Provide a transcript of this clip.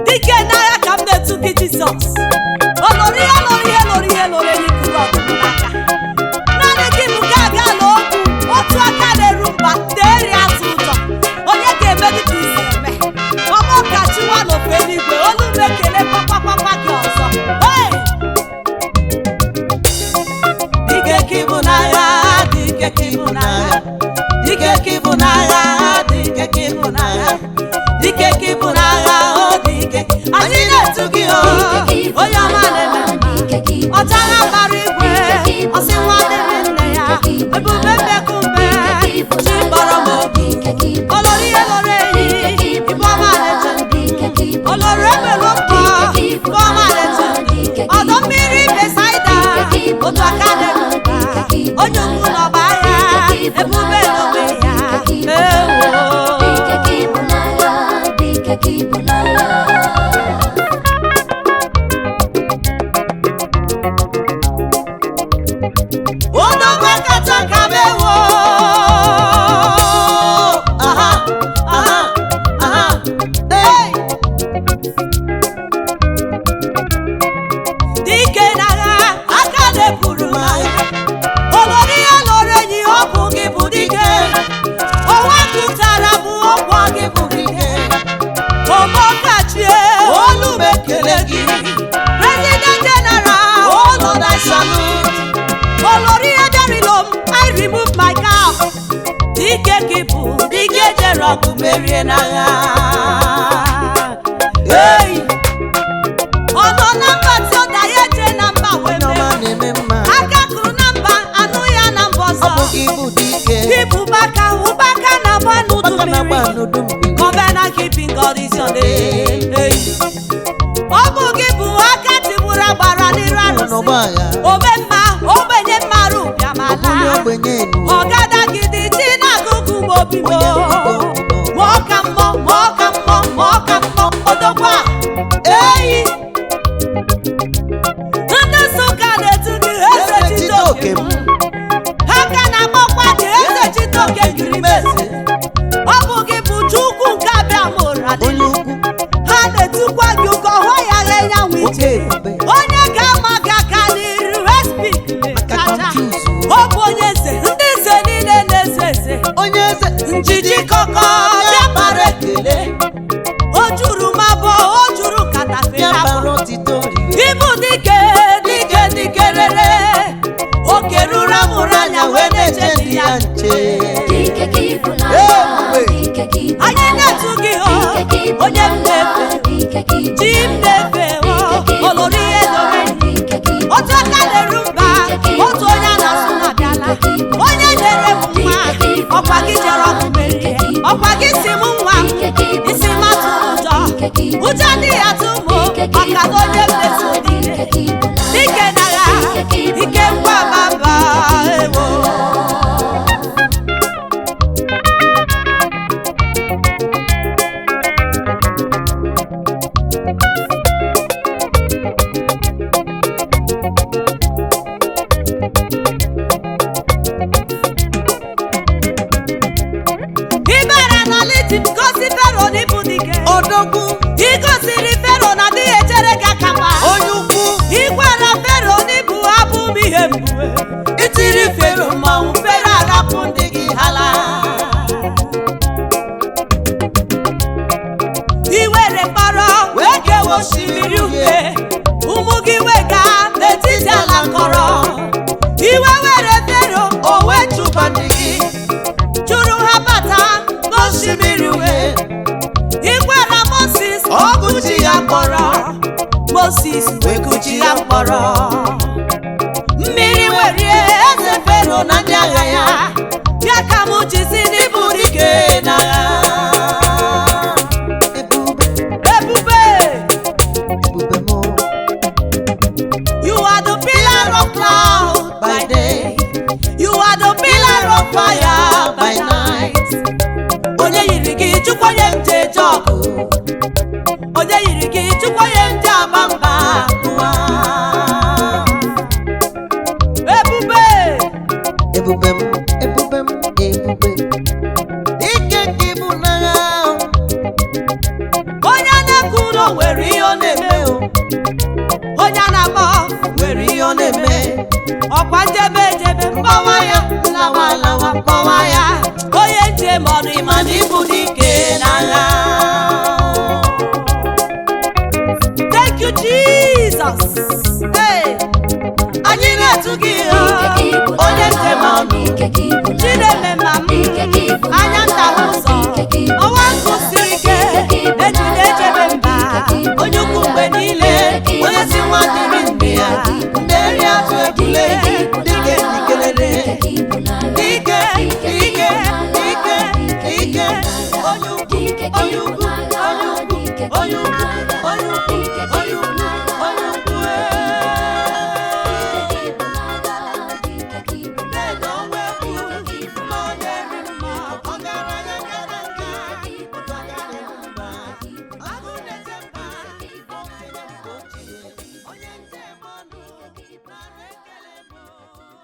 Dike n'agha ka m na-etu gị Jizọs. Olori n'ikuru ọdụm n'aka. Naanị gị bụ ga aga n'okwu otu aka na-eru mba na-eri atụ ụjọ. Onye ga-eme dị ka isi eme. Ọmụ ka chiwa n'ofe eluigwe olu m ekele papa gị ọzọ. Dike ka ịbụ n'agha, dike ka ịbụ n'agha, dike ka ịbụ n'agha, dike ka ịbụ n'agha, dike ka ịbụ n'agha, dike. Anyị na-etu gị onye ọma na-eme ọchagha gbara igwe ọsị nwa dịrị nne ya ebube mbekumbe chi kpọrọ m obi olori eyi ibe ọma na-eche olori ebelu mkpọ ibe ọma na-eche ọdọ mmiri Besaida otu aka na-eruba onye ukwu n'ọba agha ebube n'onwe ya President General, oh Lord, I salute. Olori Ederilom, I remove my cap. Dike kipu, dike jeroku merie n'agha. Hey, ono namba tio da yeje namba weme. Aka kuru namba anu ya namba ọzọ. Kipu baka ubaka na banudumi. Covenant keeping God is your name. Hey. Ọbụ gị bụ aka tigburu agbara n'iru arụsị ome mma ogbenye mmarụ bịamala ọgadagidi chi na-agụgụ obibo ma ọka mmọ odogwa eyi ndị Nsụka na-etu gị eze Chitoke ha ka na-akpọkwa gị eze Chitoke Ngirimeze. Ọ bụ gị bụ Chukwu nke abịa mụra dị ha na-etukwa gị ụkọ hụ ya ya nwiche onye ga-ama gị aka n'iru respik ọ bụ onye eze ndị eze niile na-eze eze njiji kọkọ bịa bara ekele o juru mabọ o juru katapila ịbụ dike rere oke ruru amụrụ anya wee na-eche di ya nche anyị na-etu gị onye m na-efe ji m na-efe olori edore otu aka na-eru mba otu onye a na-asụ na bịala onye nyere m nwa ọkwa gị jere ọkụ merie ọkwa gị si m nwa isi m atụ ụjọ adịghị atụ m maka na onye m na-eso dike n'agha ike ngwa baba ewo igosiri Fero na adịghị echere gị aka mgba onye ukwu igwara Fero n'ibu abụ m ihe mbue itiri Fero mmanwụ Fero arapụ ndị gị hala iwere mkpọrọ wee kewa osimiri uhie ụmụ gị wega n'etiti ala nkọrọ iwe were Fero o wee chụba ndị gị chụrụ ha bata n'osimiri uhie igwara Moses ọgụchi ya mkpọrọ Moses wekuchi ya mkpọrọ mmiri werie eze Fero na ndị agha ya ya ka m jizi n'ibu dike n'agha ebube you are the pillar of cloud by day you are the pillar of fire by night onye yiri gị chukwu onye nje jọgụ onye yiri gị chukwu onye nje agba mba ụwa ebube ike gị bụ n'agha nwere ihe ọ na-eme o. Onye a na-akpọ nwere ihe ọ na-eme. Ọkwa njebe ejebe mgbawa ya, lawa lawa mgbawa ya. Onye njem ọnụ ịma na ịbụ dike n'agha. Thank you Jesus. Hey, anyị na-etu gị onye njem ọnụ. Chineme ma m anya nta ụzọ. Ọnwa nkụ siri ike ejide ejebe mba. Onye ukwu mgbe niile onye si nwa dịrị nne ya. Mmeri atụ ebule dike dikelere. Dike dike dike dike onye ukwu onye ukwu onye ukwu onye ukwu onye